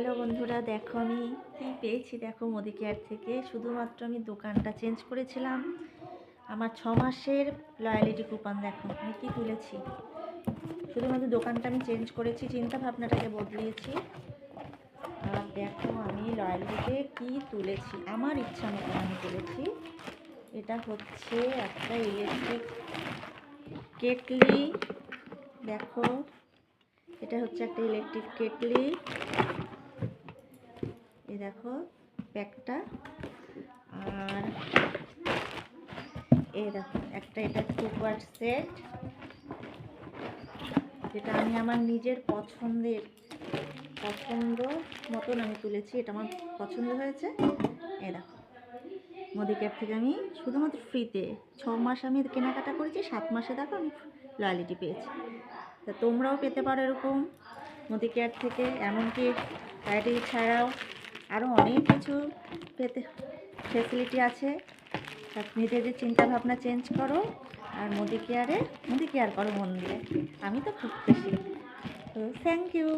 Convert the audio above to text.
Hello বন্ধুরা, দেখো আমি কী পেয়েছি। দেখো মোদি কেয়ার থেকে শুধুমাত্র আমি দোকানটা চেঞ্জ করেছিলাম। আমার 6 মাসের লয়ালিটি কুপন দেখো আমি কী তুলেছি। শুধুমাত্র দোকানটা আমি চেঞ্জ করেছি, চিন্তা ভাবনাটাকে বদলিয়েছি। আর দেখো আমি লয়ালিটিতে কী তুলেছি, আমার ইচ্ছা মতো আমি তুলেছি। এটা হচ্ছে একটা ইলেকট্রিক কেটলি। দেখো এটা হচ্ছে একটা ইলেকট্রিক কেটলি। এই দেখো প্যাকটা। আর এই দেখো একটা এটা কুকার সেট, যেটা আমি আমার নিজের পছন্দ মতন আমি তুলেছি। এটা আমার পছন্দ হয়েছে। এই দেখো মোদি ক্যাব থেকে আমি শুধুমাত্র ফ্রিতে 6 মাস আমি কেনাকাটা করেছি, 7 মাসে দেখো আমি লয়ালিটি পেয়েছি। তা তোমরাও পেতে পারো এরকম মোদি কেয়ার থেকে। এমনকি লয়ালিটি ছাড়াও আরও অনেক কিছু পেতে ফেসিলিটি আছে। নিজেদের চিন্তা ভাবনা চেঞ্জ করো আর মোদি কেয়ার করো মন দিয়ে। আমি তো খুব খুশি। তো থ্যাংক ইউ।